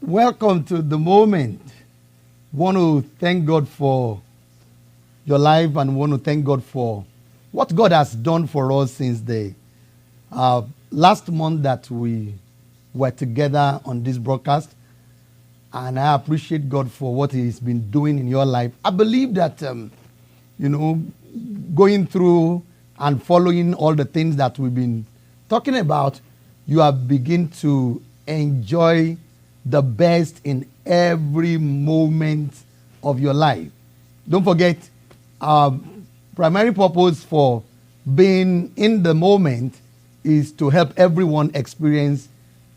Welcome to the moment. Want to thank God for your life and want to thank God for what God has done for us since the last month that we were together on this broadcast. And I appreciate God for what He's been doing in your life. I believe that, going through and following all the things that we've been talking about, you have begun to enjoy the best in every moment of your life. Don't forget, our primary purpose for being in the moment is to help everyone experience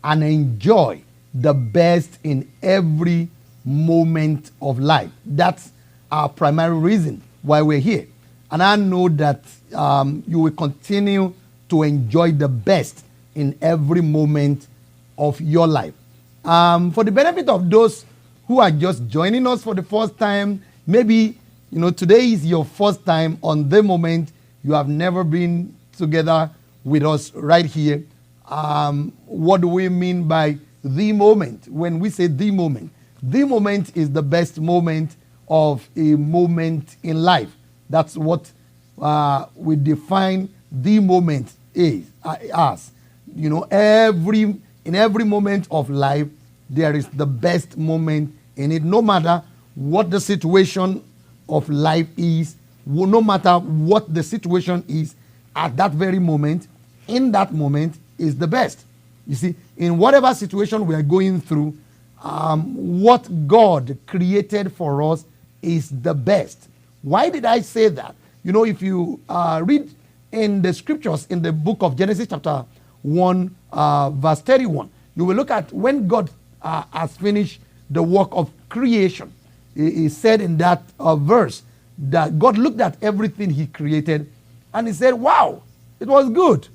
and enjoy the best in every moment of life. That's our primary reason why we're here. And I know that you will continue to enjoy the best in every moment of your life. For the benefit of those who are just joining us for the first time, maybe today is your first time on the moment. You have never been together with us right here. What do we mean by the moment? When we say the moment is the best moment of a moment in life. That's what we define the moment as. In every moment of life, there is the best moment in it, no matter what the situation of life is, no matter what the situation is at that very moment, in that moment is the best. You see, in whatever situation we are going through, what God created for us is the best. Why did I say that? If you read in the scriptures in the book of Genesis chapter 1, verse 31, you will look at when God has finished the work of creation. He said in that verse that God looked at everything He created and He said, wow, it was good.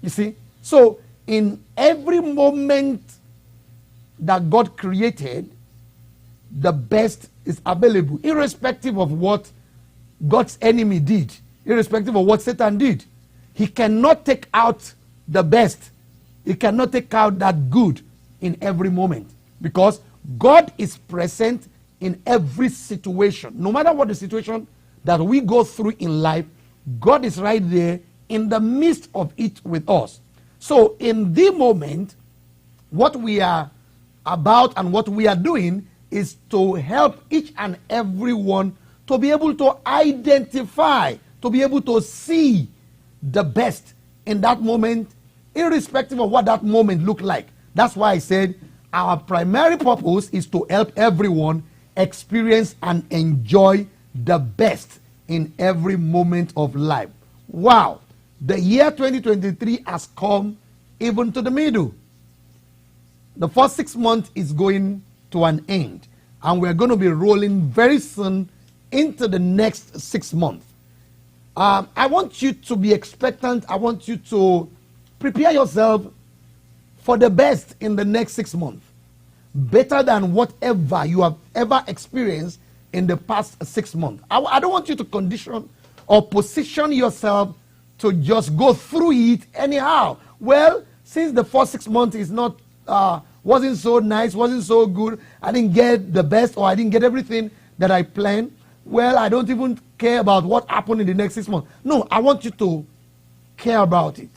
You see? So in every moment that God created, the best is available, irrespective of what God's enemy did, irrespective of what Satan did. He cannot take out the best. He cannot take out that good in every moment, because God is present in every situation. No matter what the situation that we go through in life, God is right there in the midst of it with us. So in the moment, what we are about and what we are doing is to help each and every one to be able to identify, to be able to see the best in that moment, irrespective of what that moment looked like. That's why I said our primary purpose is to help everyone experience and enjoy the best in every moment of life. Wow, the year 2023 has come even to the middle. The first 6 months is going to an end, and we're going to be rolling very soon into the next 6 months. I want you to be expectant. I want you to prepare yourself for the best in the next 6 months. Better than whatever you have ever experienced in the past 6 months. I don't want you to condition or position yourself to just go through it anyhow. Well, since the first 6 months is not wasn't so nice, wasn't so good, I didn't get the best, or I didn't get everything that I planned, well, I don't even care about what happened in the next 6 months. No, I want you to care about it.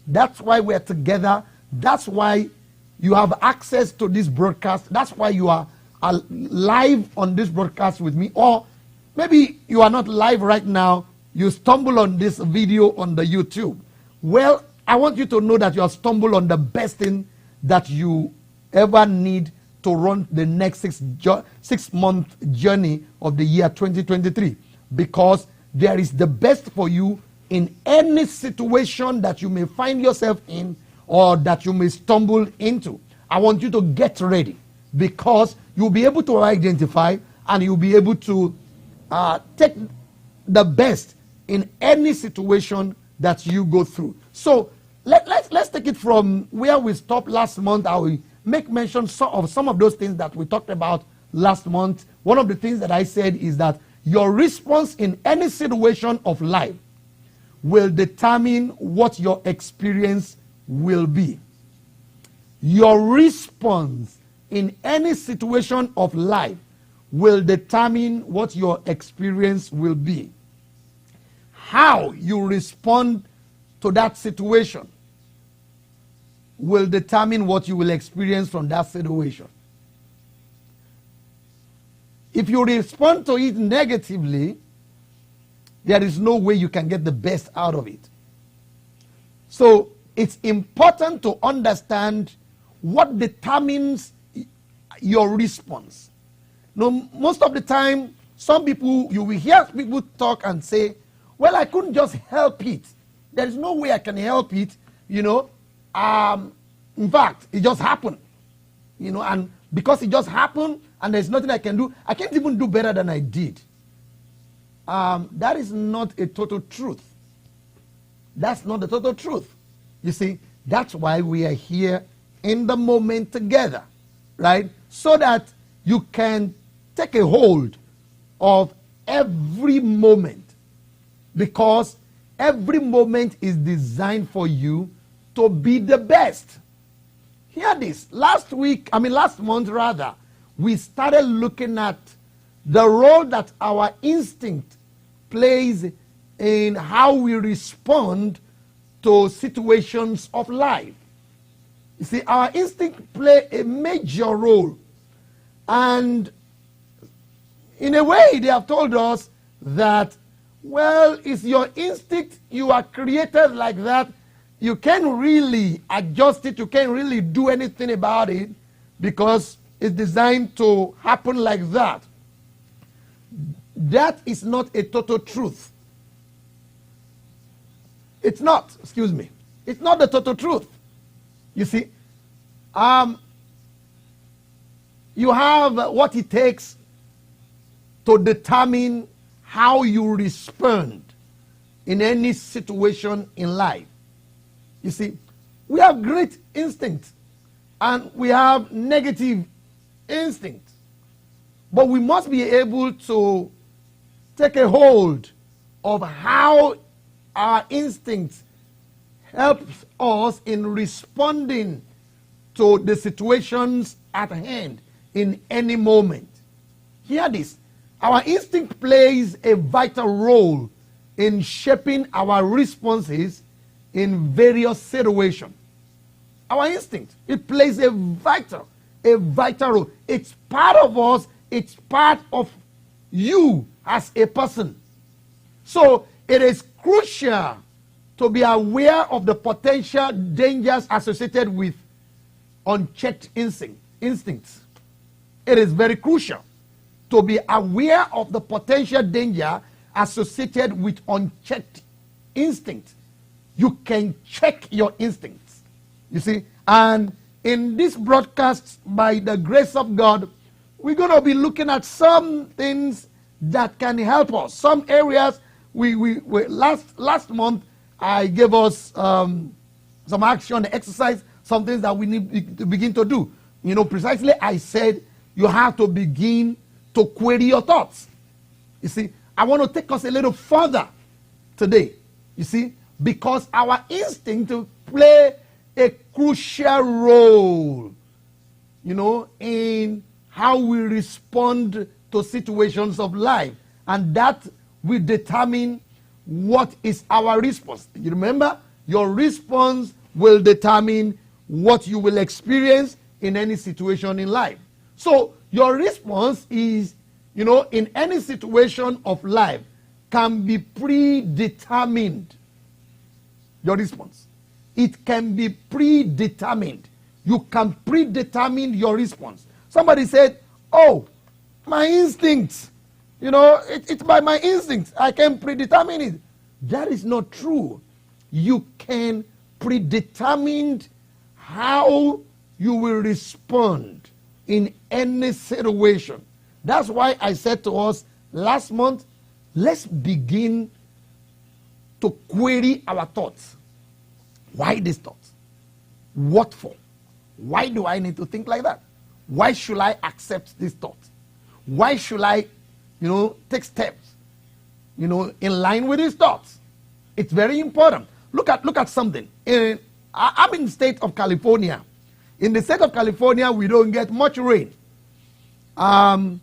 That's why we're together. That's why you have access to this broadcast. That's why you are live on this broadcast with me. Or maybe you are not live right now. You stumble on this video on the YouTube. Well, I want you to know that you have stumbled on the best thing that you ever need to run the next 6 month journey of the year 2023. Because there is the best for you in any situation that you may find yourself in or that you may stumble into. I want you to get ready, because you'll be able to identify and you'll be able to take the best in any situation that you go through. So let's take it from where we stopped last month. I will make mention of some of those things that we talked about last month. One of the things that I said is that your response in any situation of life will determine what your experience will be. Your response in any situation of life will determine what your experience will be. How you respond to that situation will determine what you will experience from that situation. If you respond to it negatively, there is no way you can get the best out of it. So it's important to understand what determines your response. Now, most of the time, some people, you will hear people talk and say, well, I couldn't just help it. There is no way I can help it, you know. In fact, it just happened, you know, and because it just happened and there's nothing I can do, I can't even do better than I did. That is not a total truth. That's not the total truth. You see, that's why we are here in the moment together, right? So that you can take a hold of every moment, because every moment is designed for you to be the best. Hear this. Last month rather, we started looking at the role that our instinct plays in how we respond to situations of life. You see, our instinct play a major role. And in a way, they have told us that, well, it's your instinct, you are created like that. You can't really adjust it, you can't really do anything about it, because it's designed to happen like that. That is not a total truth. It's not, excuse me. It's not the total truth. You see, you have what it takes to determine how you respond in any situation in life. You see, we have great instinct and we have negative instinct. But we must be able to take a hold of how our instincts help us in responding to the situations at hand in any moment. Hear this. Our instinct plays a vital role in shaping our responses in various situations. Our instinct, it plays a vital role. It's part of us, it's part of you as a person. So it is crucial to be aware of the potential dangers associated with unchecked instincts. It is very crucial to be aware of the potential danger associated with unchecked instinct. You can check your instincts, you see. And in this broadcast, by the grace of God, we're going to be looking at some things that can help us. Some areas, last month, I gave us some action, exercise, some things that we need to begin to do. You know, precisely I said you have to begin to query your thoughts. You see, I want to take us a little further today, you see, because our instinct to play a crucial role, you know, in how we respond to situations of life. And that will determine what is our response. You remember, your response will determine what you will experience in any situation in life. So your response is, you know, in any situation of life can be predetermined. Your response, it can be predetermined. You can predetermine your response. Somebody said, oh, my instincts, you know, it's by my instincts, I can predetermine it. That is not true. You can predetermine how you will respond in any situation. That's why I said to us last month, let's begin to query our thoughts. Why these thoughts? What for? Why do I need to think like that? Why should I accept this thought? Why should I, you know, take steps, you know, in line with these thoughts? It's very important. Look at something. I'm in the state of California. In the state of California, we don't get much rain. The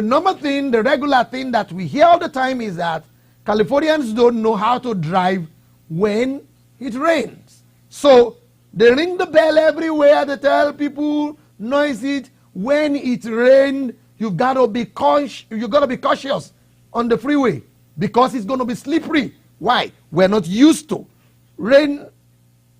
normal thing, the regular thing that we hear all the time is that Californians don't know how to drive when it rains. So they ring the bell everywhere. They tell people, noise it. When it rains, you've got to be cautious on the freeway because it's going to be slippery. Why? We're not used to rain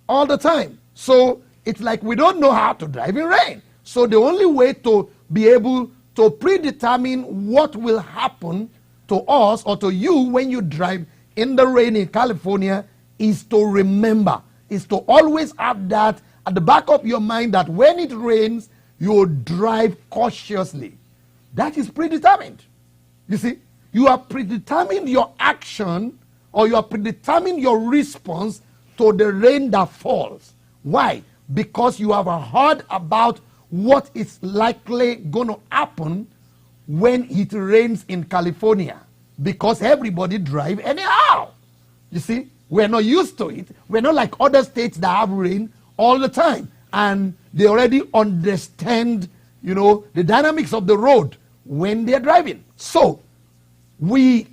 all the time. So it's like we don't know how to drive in rain. So the only way to be able to predetermine what will happen to us or to you when you drive in the rain in California is to remember, is to always have that at the back of your mind that when it rains, you drive cautiously. That is predetermined. You see, you are predetermined your action or you are predetermined your response to the rain that falls. Why? Because you have heard about what is likely going to happen when it rains in California, because everybody drive anyhow. You see, we're not used to it. We're not like other states that have rain all the time, and they already understand, the dynamics of the road when they're driving. So you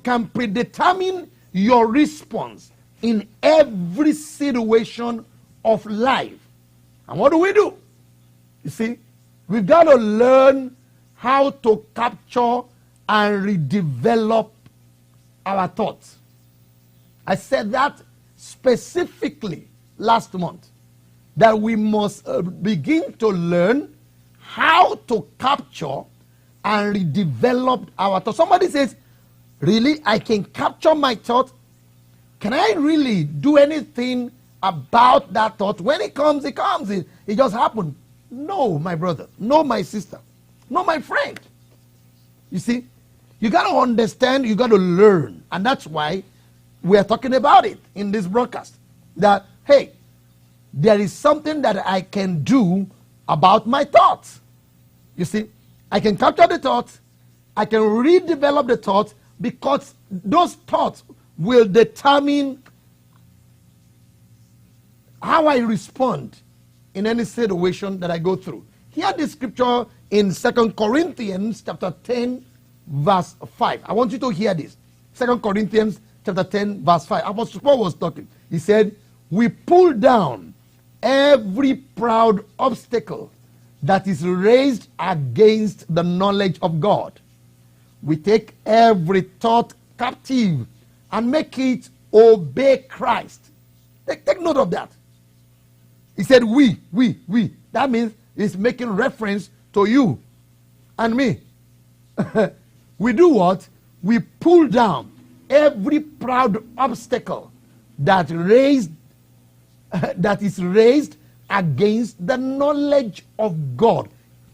can predetermine your response in every situation of life. And what do? You see, we've got to learn how to capture and redevelop our thoughts. I said that specifically last month, that we must begin to learn how to capture and redevelop our thoughts. Somebody says, really, I can capture my thought? Can I really do anything about that thought? When it comes, it comes. It just happened. No, my brother. No, my sister. No, my friend. You see, you got to understand, you got to learn. And that's why we are talking about it in this broadcast. That, hey, there is something that I can do about my thoughts. You see, I can capture the thoughts. I can redevelop the thoughts, because those thoughts will determine how I respond in any situation that I go through. Hear this scripture in 2 Corinthians chapter 10, verse 5. I want you to hear this. 2 Corinthians chapter 10, verse 5. Apostle Paul was talking. He said, we pull down every proud obstacle that is raised against the knowledge of God. We take every thought captive and make it obey Christ. Take note of that. He said we. That means he's making reference to you and me. We do what? We pull down every proud obstacle that is raised against the knowledge of God.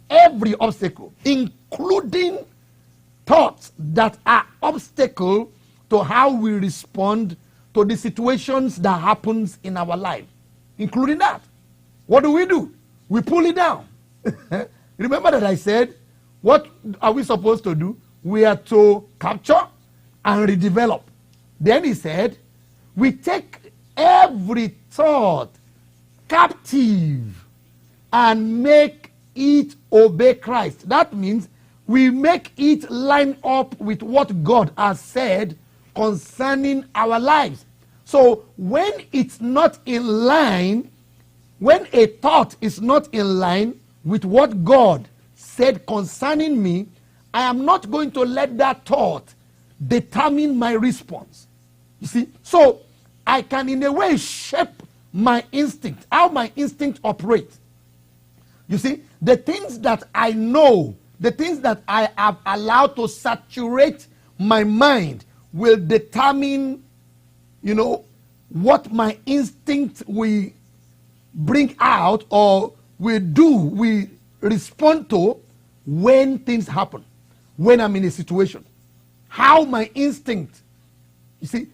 Every obstacle, including thoughts that are obstacle to how we respond to the situations that happens in our life, including that. What do? We pull it down. Remember that I said, what are we supposed to do? We are to capture and redevelop. Then he said, we take every thought captive and make it obey Christ. That means we make it line up with what God has said concerning our lives. So when it's not in line, when a thought is not in line with what God said concerning me, I am not going to let that thought determine my response. You see? So I can in a way shape my instinct, how my instinct operates. You see? The things that I know, the things that I have allowed to saturate my mind will determine, what my instinct will bring out or we respond to when things happen, when I'm in a situation. How my instinct, you see,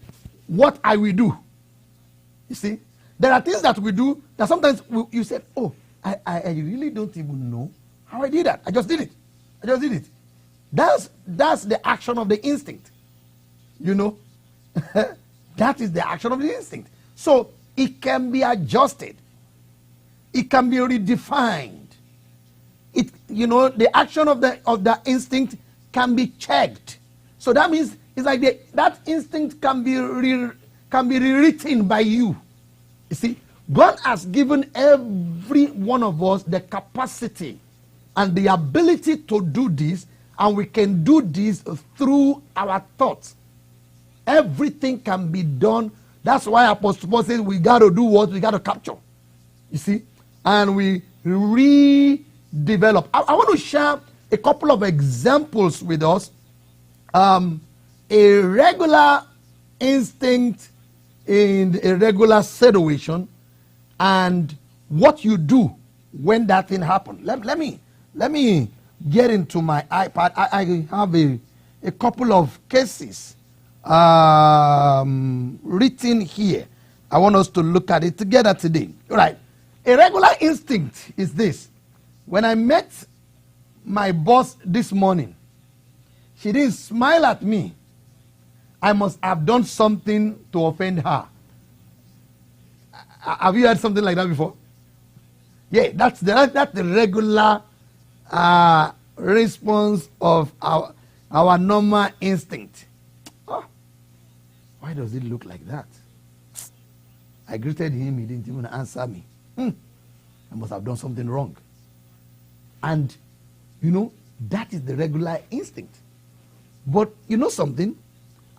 what I will do. You see, there are things that we do that sometimes you said, oh, I really don't even know how I did that. I just did it. That's the action of the instinct. That is the action of the instinct. So it can be adjusted. It can be redefined. The action of the instinct can be checked. So that means it's like that instinct can be rewritten by you. You see, God has given every one of us the capacity and the ability to do this, and we can do this through our thoughts. Everything can be done. That's why Apostle Paul says we got to do what? We got to capture. You see? And we redevelop. I want to share a couple of examples with us. A regular instinct in a regular situation and what you do when that thing happens. Let me get into my iPad. I have a couple of cases written here. I want us to look at it together today. All right. A regular instinct is this. When I met my boss this morning, she didn't smile at me. I must have done something to offend her. Have you heard something like that before? Yeah, that's the regular response of our normal instinct. Oh, why does it look like that? I greeted him, he didn't even answer me. I must have done something wrong. And, that is the regular instinct. But you know something?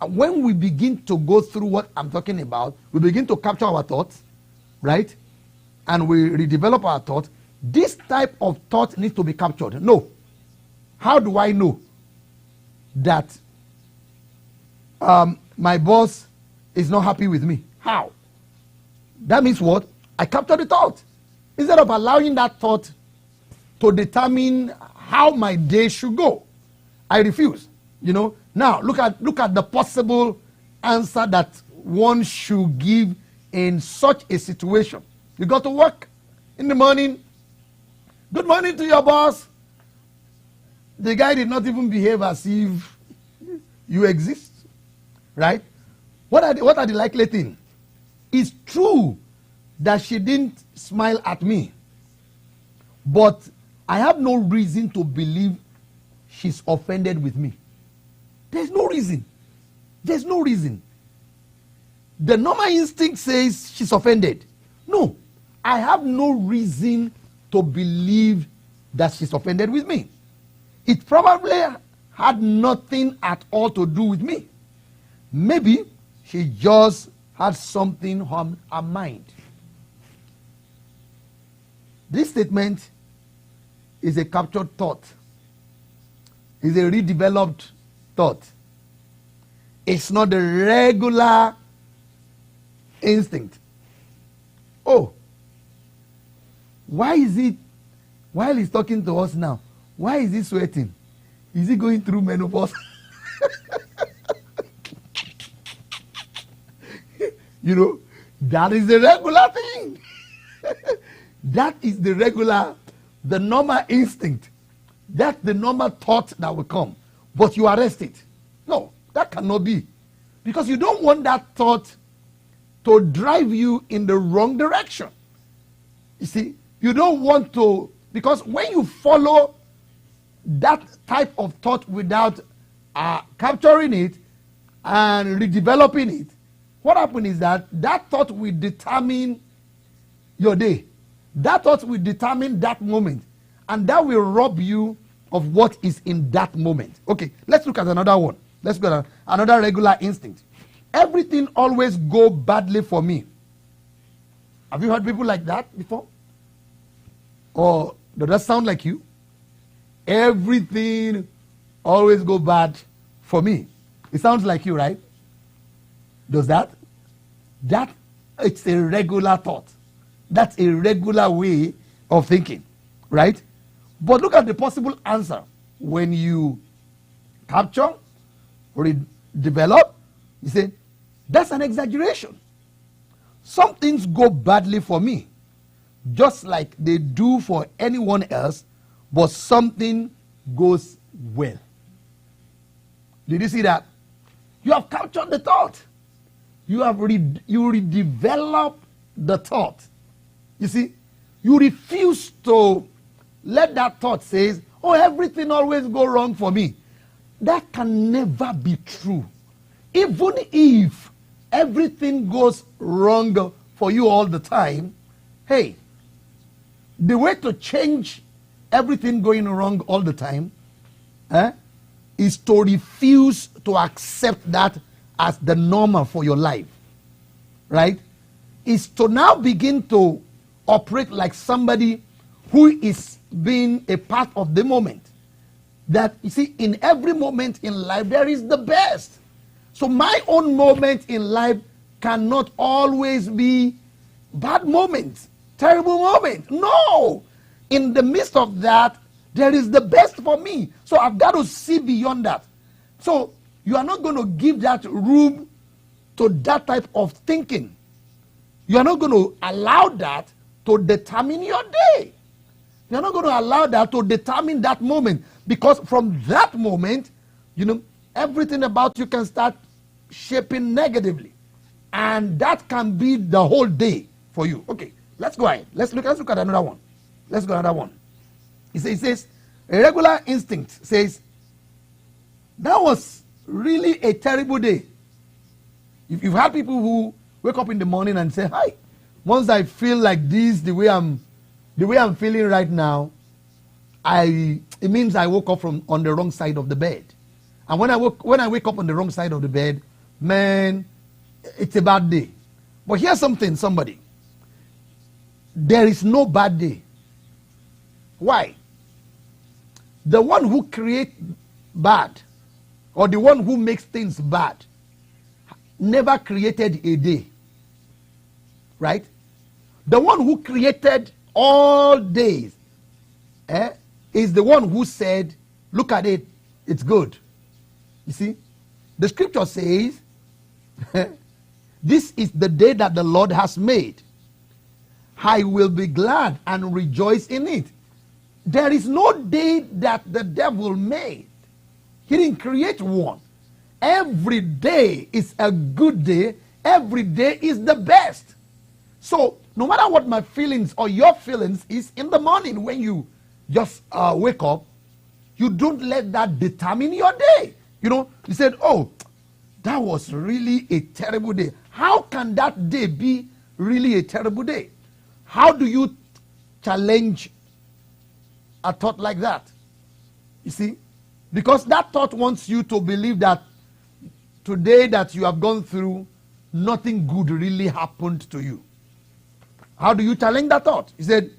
When we begin to go through what I'm talking about, we begin to capture our thoughts, right? And we redevelop our thoughts. This type of thought needs to be captured. No. How do I know that my boss is not happy with me? How? That means what? I capture the thought. Instead of allowing that thought to determine how my day should go, I refuse. Now look at the possible answer that one should give in such a situation. You go to work in the morning. Good morning to your boss. The guy did not even behave as if you exist, right? What are the likely things? It's true that she didn't smile at me, but I have no reason to believe she's offended with me. There's no reason. There's no reason. The normal instinct says she's offended. No, I have no reason to believe that she's offended with me. It probably had nothing at all to do with me. Maybe she just had something on her mind. This statement is a captured thought. It's a redeveloped thought. It's not the regular instinct. Oh, why is it, while he's talking to us now, why is he sweating? Is he going through menopause? That is the regular thing. That is the normal instinct. That's the normal thought that will come. But you arrest it. No, that cannot be. Because you don't want that thought to drive you in the wrong direction. You see, you don't want to, because when you follow that type of thought without capturing it and redeveloping it, what happens is that thought will determine your day. That thought will determine that moment. And that will rob you of what is in that moment. Okay, let's look at another one. Let's go to another regular instinct. Everything always go badly for me. Have you heard people like that before? Or does that sound like you? Everything always go bad for me. It sounds like you, right? Does that? It's a regular thought. That's a regular way of thinking, right? But look at the possible answer. When you capture, redevelop, you say, that's an exaggeration. Some things go badly for me, just like they do for anyone else, but something goes well. Did you see that? You have captured the thought. You redevelop the thought. You see, you refuse to let that thought say, oh, everything always go wrong for me. That can never be true. Even if everything goes wrong for you all the time, hey, the way to change everything going wrong all the time is to refuse to accept that as the normal for your life, right? Is to now begin to operate like somebody who is being a part of the moment. That, you see, in every moment in life, there is the best. So my own moment in life cannot always be bad moments, terrible moments. No! In the midst of that, there is the best for me. So I've got to see beyond that. So you are not going to give that room to that type of thinking. You are not going to allow that to determine your day. You're not going to allow that to determine that moment. Because from that moment, you know, everything about you can start shaping negatively. And that can be the whole day for you. Okay, let's go ahead. Let's look at another one. Let's go another one. It says, a regular instinct says, that was really a terrible day. If you've had people who wake up in the morning and say, hi, once I feel like this, the way I'm feeling right now, it means I woke up on the wrong side of the bed. And when I wake up on the wrong side of the bed, man, it's a bad day. But here's something, somebody. There is no bad day. Why? The one who creates bad, or the one who makes things bad, never created a day. Right? The one who created all days is the one who said, look at it, it's good. You see? The scripture says, this is the day that the Lord has made. I will be glad and rejoice in it. There is no day that the devil made. He didn't create one. Every day is a good day. Every day is the best. So no matter what my feelings or your feelings is in the morning when you just wake up, you don't let that determine your day. You know, you said, oh, that was really a terrible day. How can that day be really a terrible day? How do you challenge a thought like that? You see, because that thought wants you to believe that today that you have gone through, nothing good really happened to you. How do you challenge that thought? He said,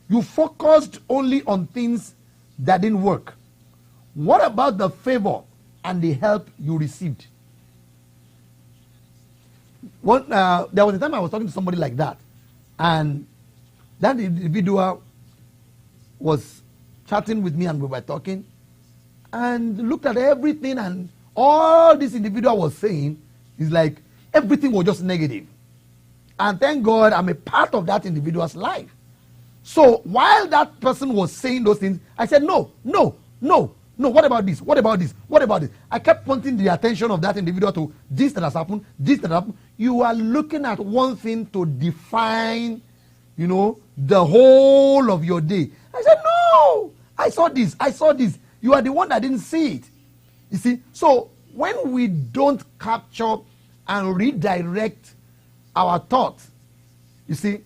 you focused only on things that didn't work. What about the favor and the help you received? There was a time I was talking to somebody like that, and that individual was chatting with me and we were talking, and looked at everything, and all this individual was saying is like everything was just negative. And thank God I'm a part of that individual's life. So while that person was saying those things, I said, no, what about this? What about this? What about this? I kept pointing the attention of that individual to this that has happened, this that happened. You are looking at one thing to define, you know, the whole of your day. I said, no, I saw this. You are the one that didn't see it. You see, so when we don't capture and redirect our thoughts, you see,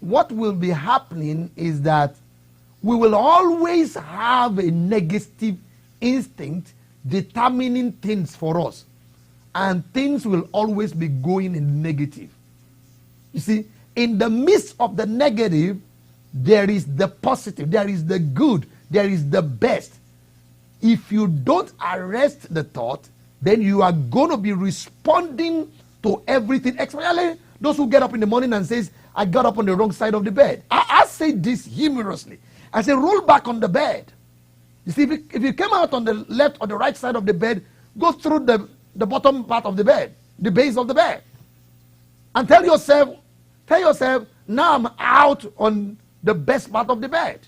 what will be happening is that we will always have a negative instinct determining things for us. And things will always be going in negative. You see, in the midst of the negative, there is the positive, there is the good, there is the best. If you don't arrest the thought, then you are going to be responding to everything, especially those who get up in the morning and says, I got up on the wrong side of the bed. I say this humorously. I say, roll back on the bed. You see, if you came out on the left or the right side of the bed, go through the bottom part of the bed, the base of the bed. And tell yourself, now I'm out on the best part of the bed.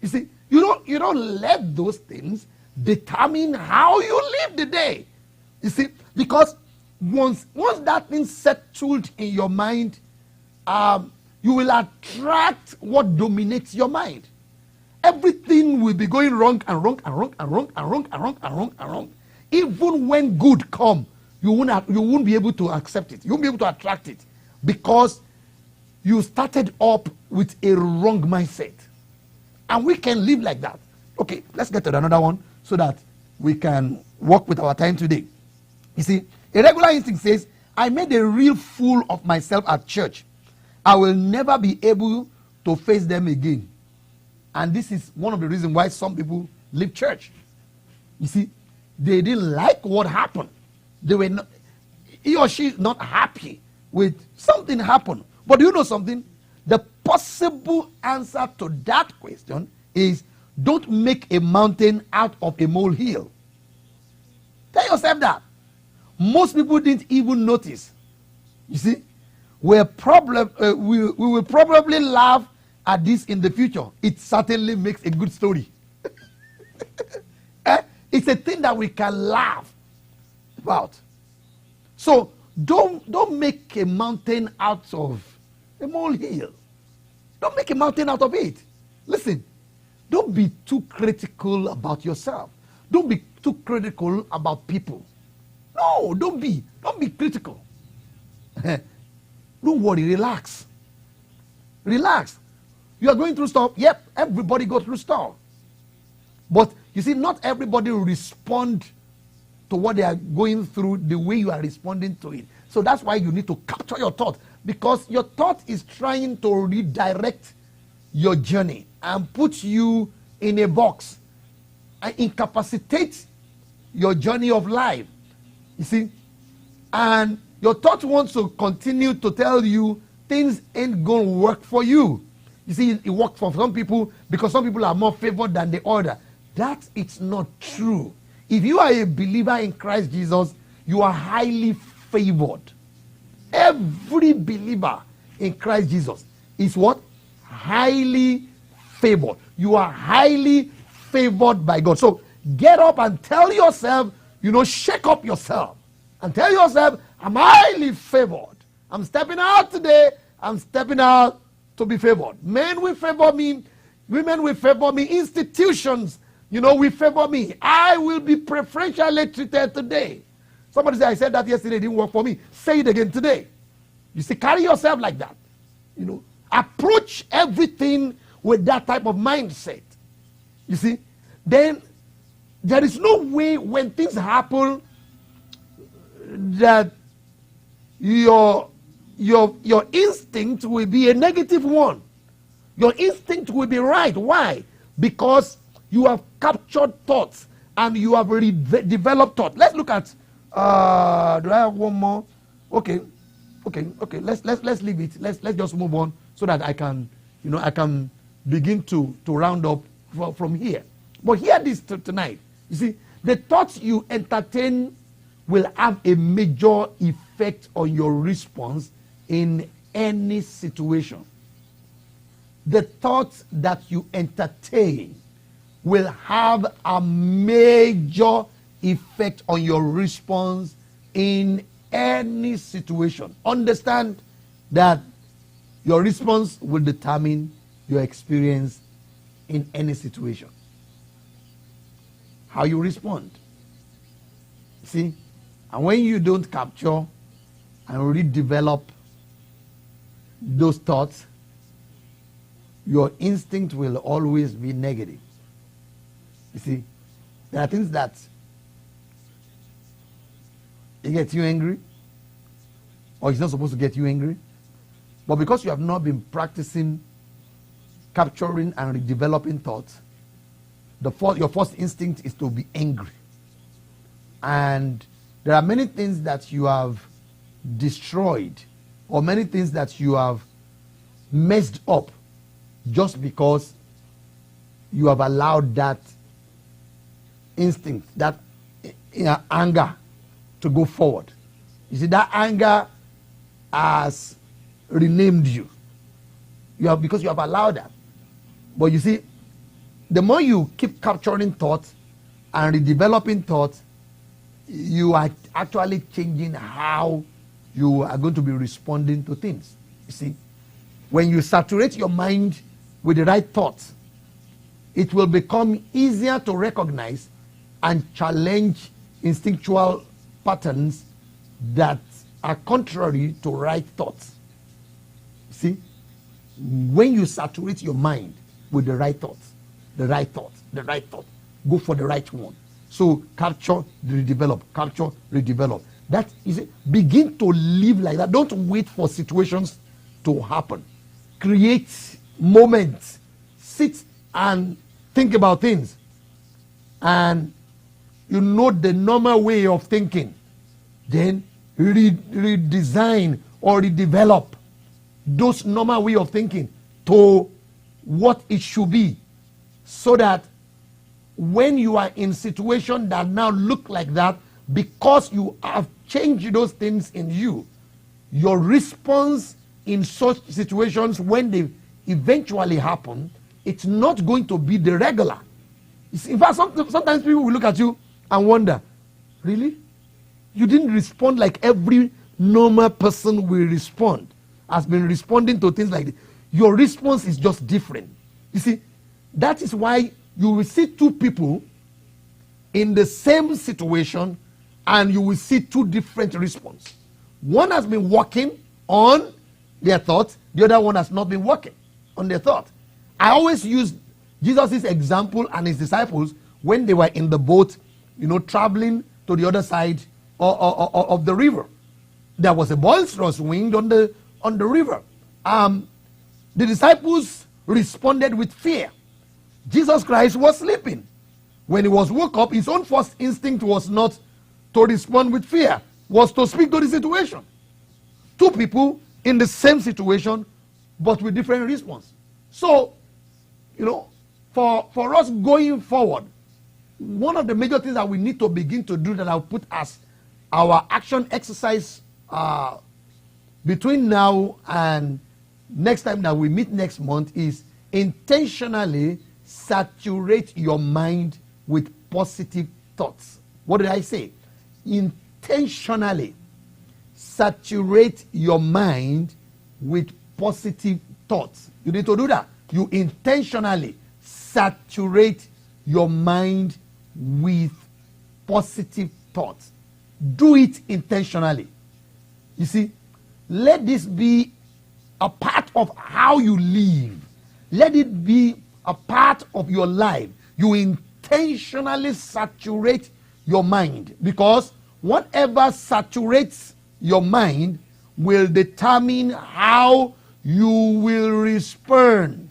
You see, you don't let those things determine how you live the day. You see, because once that thing settled in your mind, you will attract what dominates your mind. Everything will be going wrong and wrong and wrong and wrong and wrong and wrong and wrong and wrong. Even when good come, you won't be able to accept it. You won't be able to attract it because you started up with a wrong mindset. And we can live like that. Okay, let's get to another one so that we can work with our time today. You see, a regular instinct says, I made a real fool of myself at church. I will never be able to face them again. And this is one of the reasons why some people leave church. You see, they didn't like what happened. They were not, he or she is not happy with something happened. But do you know something? The possible answer to that question is, don't make a mountain out of a molehill. Tell yourself that. Most people didn't even notice. You see, we will probably laugh at this in the future. It certainly makes a good story. It's a thing that we can laugh about. So don't make a mountain out of a molehill. Don't make a mountain out of it. Listen, don't be too critical about yourself. Don't be too critical about people. No, don't be critical. Don't worry, relax. Relax. You are going through stuff. Yep, everybody goes through stuff. But you see, not everybody will respond to what they are going through the way you are responding to it. So that's why you need to capture your thought, because your thought is trying to redirect your journey and put you in a box and incapacitate your journey of life. You see, and your thought wants to continue to tell you things ain't going to work for you. You see, it works for some people because some people are more favored than the other. That is not true. If you are a believer in Christ Jesus, you are highly favored. Every believer in Christ Jesus is what? Highly favored. You are highly favored by God. So get up and tell yourself, shake up yourself and tell yourself, I'm highly favored. I'm stepping out today. I'm stepping out to be favored. Men will favor me. Women will favor me. Institutions, will favor me. I will be preferentially treated today. Somebody said, I said that yesterday, it didn't work for me. Say it again today. You see, carry yourself like that. Approach everything with that type of mindset. You see, then there is no way when things happen that your instinct will be a negative one. Your instinct will be right. Why? Because you have captured thoughts and you have developed thought. Let's look at do I have one more? Okay. Let's leave it. Let's just move on so that I can begin to round up from here. But hear this tonight. You see, the thoughts you entertain will have a major effect on your response in any situation. The thoughts that you entertain will have a major effect on your response in any situation. Understand that your response will determine your experience in any situation. How you respond. See? And when you don't capture and redevelop those thoughts, your instinct will always be negative. You see, there are things that it gets you angry, or it's not supposed to get you angry, but because you have not been practicing capturing and redeveloping thoughts, your first instinct is to be angry. And there are many things that you have destroyed, or many things that you have messed up just because you have allowed that instinct, that anger to go forward. You see, that anger has renamed you. Because you have allowed that. But you see, the more you keep capturing thoughts and redeveloping thoughts, you are actually changing how you are going to be responding to things. You see, when you saturate your mind with the right thoughts, it will become easier to recognize and challenge instinctual patterns that are contrary to right thoughts. See, when you saturate your mind with the right thoughts, go for the right one. So capture, redevelop, capture, redevelop. That is it. Begin to live like that. Don't wait for situations to happen. Create moments. Sit and think about things. And you know the normal way of thinking. Then redesign or redevelop those normal way of thinking to what it should be, so that when you are in situations that now look like that, because you have changed those things in you, your response in such situations, when they eventually happen, it's not going to be the regular. In fact, sometimes people will look at you and wonder, really? You didn't respond like every normal person will respond, has been responding to things like this. Your response is just different. You see, that is why you will see two people in the same situation and you will see two different responses. One has been working on their thoughts, the other one has not been working on their thought. I always use Jesus' example and his disciples when they were in the boat, traveling to the other side of the river. There was a boisterous wind on the river. The disciples responded with fear. Jesus Christ was sleeping. When he was woke up, his own first instinct was not to respond with fear, was to speak to the situation. Two people in the same situation, but with different response. So, for us going forward, one of the major things that we need to begin to do, that I'll put as our action exercise between now and next time that we meet next month, is intentionally saturate your mind with positive thoughts. What did I say? Intentionally saturate your mind with positive thoughts. You need to do that. You intentionally saturate your mind with positive thoughts. Do it intentionally. You see, let this be a part of how you live. Let it be a part of your life. You intentionally saturate your mind, because whatever saturates your mind will determine how you will respond.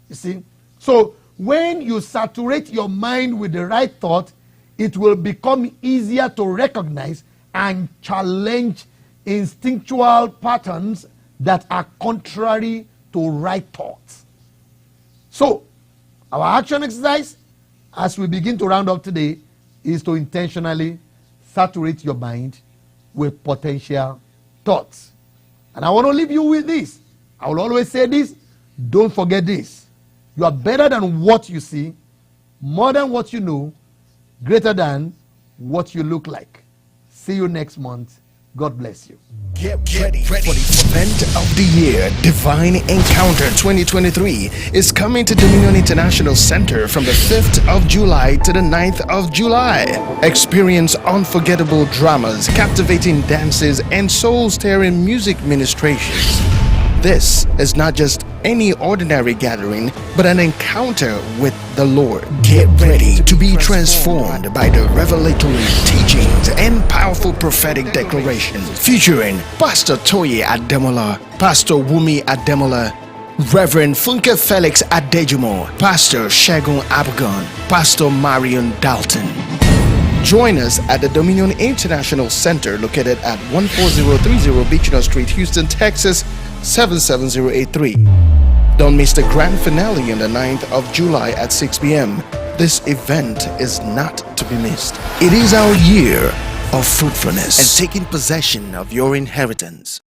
You see? So when you saturate your mind with the right thought, it will become easier to recognize and challenge instinctual patterns that are contrary to right thoughts. So, our action exercise, as we begin to round up today, is to intentionally saturate your mind with potential thoughts. And I want to leave you with this. I will always say this. Don't forget this. You are better than what you see, more than what you know, greater than what you look like. See you next month. God bless you. Get ready for the event of the year. Divine Encounter 2023 is coming to Dominion International Center from the 5th of July to the 9th of July. Experience unforgettable dramas, captivating dances, and soul-stirring music ministrations. This is not just any ordinary gathering, but an encounter with the Lord. Get ready to be transformed by the revelatory teachings and powerful prophetic declarations featuring Pastor Toye Ademola, Pastor Wumi Ademola, Reverend Funke Felix Adejumo, Pastor Shegun Abgon, Pastor Marion Dalton. Join us at the Dominion International Center located at 14030 Beechner Street, Houston, Texas, 77083. Don't miss the grand finale on the 9th of July at 6 p.m. This event is not to be missed. It is our year of fruitfulness and taking possession of your inheritance.